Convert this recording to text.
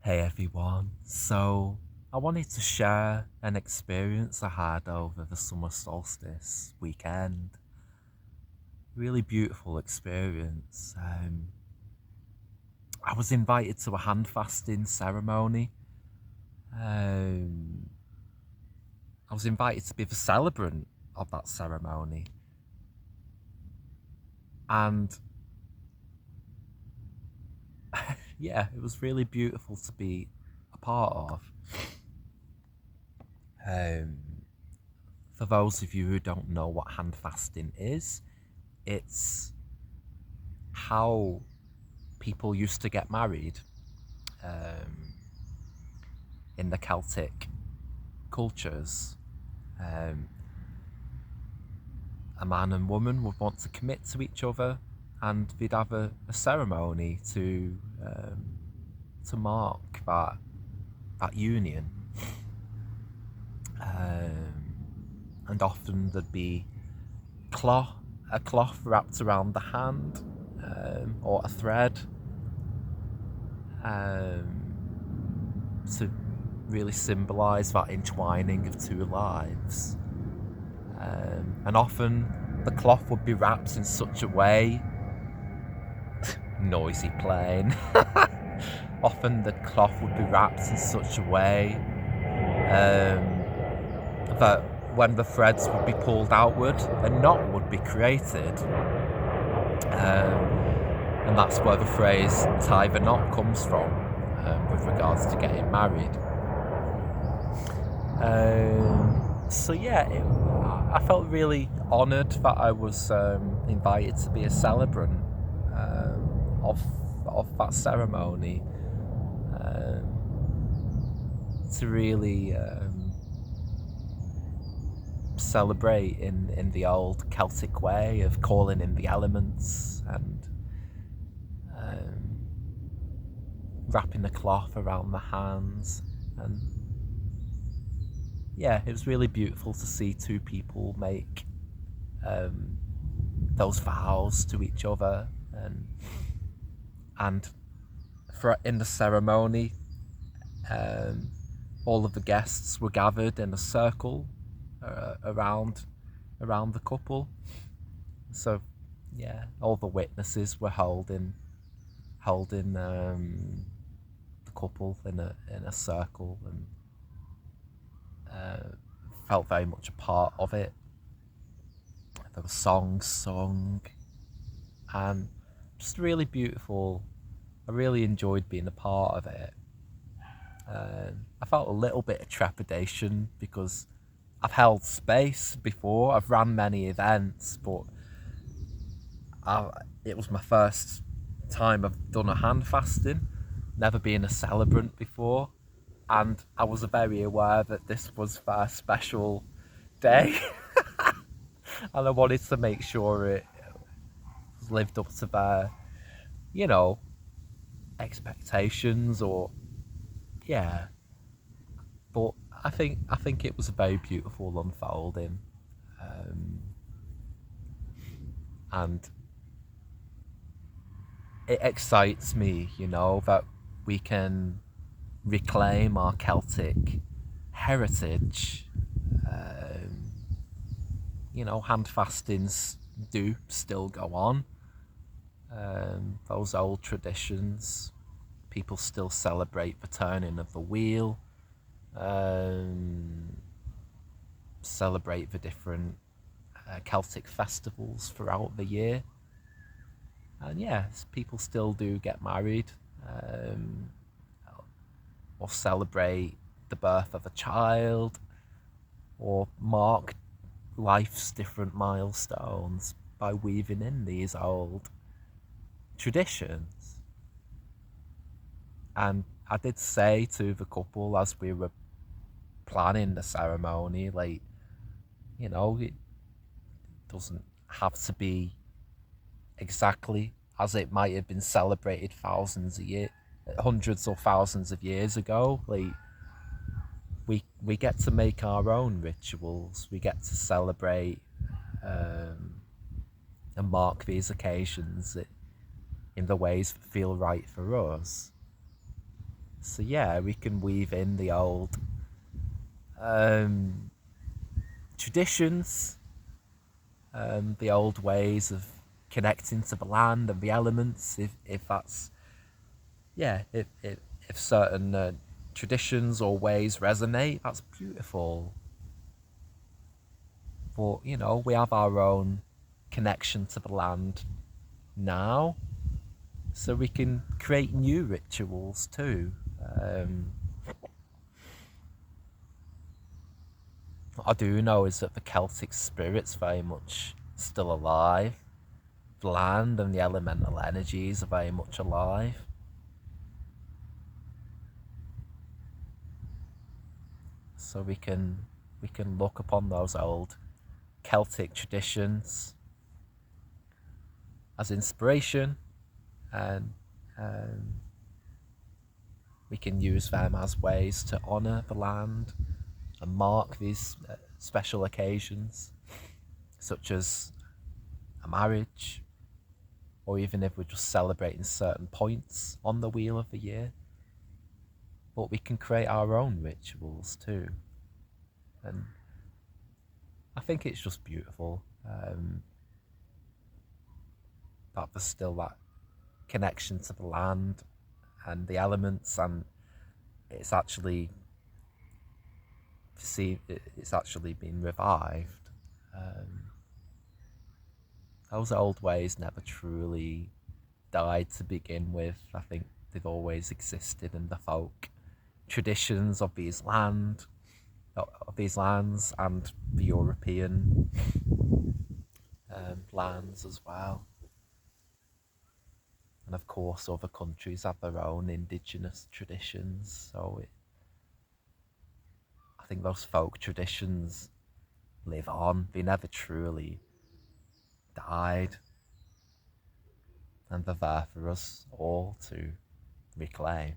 Hey everyone, so I wanted to share an experience I had over the summer solstice weekend. Really beautiful experience. I was invited to a handfasting ceremony. Um, I was invited to be the celebrant of that ceremony, and yeah, it was really beautiful to be a part of. Um, for those of you who don't know what handfasting is, it's how people used to get married um, in the Celtic cultures. Um, a man and woman would want to commit to each other, and they'd have a ceremony to mark that union. Um, and often there'd be cloth a cloth wrapped around the hand, or a thread, to really symbolise that entwining of two lives. And often the cloth would be wrapped in such a way, noisy plane, often the cloth would be wrapped in such a way that when the threads would be pulled outward, a knot would be created. And that's where the phrase tie the knot comes from, with regards to getting married. So yeah, I felt really honoured that I was invited to be a celebrant of that ceremony, to really celebrate in the old Celtic way of calling in the elements and wrapping the cloth around the hands. And yeah, it was really beautiful to see two people make those vows to each other, and for in the ceremony, all of the guests were gathered in a circle around the couple. So yeah, all the witnesses were holding the couple in a circle, and felt very much a part of it. There were songs sung, and just really beautiful. I really enjoyed being a part of it. I felt a little bit of trepidation because I've held space before. I've ran many events, but it was my first time I've done a hand fasting. Never been a celebrant before, and I was very aware that this was their special day, and I wanted to make sure it lived up to their, you know, expectations, or yeah. But I think it was a very beautiful unfolding, and it excites me, that we can reclaim our Celtic heritage. Hand fastings do still go on. Those old traditions, people still celebrate the turning of the wheel, um, celebrate the different Celtic festivals throughout the year. And yes, people still do get married, um, or celebrate the birth of a child, or mark life's different milestones by weaving in these old traditions. And I did say to the couple as we were planning the ceremony, like, it doesn't have to be exactly as it might have been celebrated hundreds or thousands of years ago. Like, we get to make our own rituals. We get to celebrate, and mark these occasions in the ways that feel right for us. So yeah, we can weave in the old um, traditions, the old ways of connecting to the land and the elements. If that's yeah, if certain traditions or ways resonate, that's beautiful. But you know, we have our own connection to the land now, so we can create new rituals too. Um, what I do know is that the Celtic spirit's very much still alive. The land and the elemental energies are very much alive. So we can look upon those old Celtic traditions as inspiration, and um, we can use them as ways to honour the land and mark these special occasions, such as a marriage, or even if we're just celebrating certain points on the wheel of the year. But we can create our own rituals too. And I think it's just beautiful that there's still that connection to the land and the elements, and it's actually it's actually been revived. Um, those old ways never truly died to begin with. I think they've always existed in the folk traditions of these lands and the European lands as well. And of course, other countries have their own indigenous traditions. So I think those folk traditions live on. They never truly died, and they're there for us all to reclaim.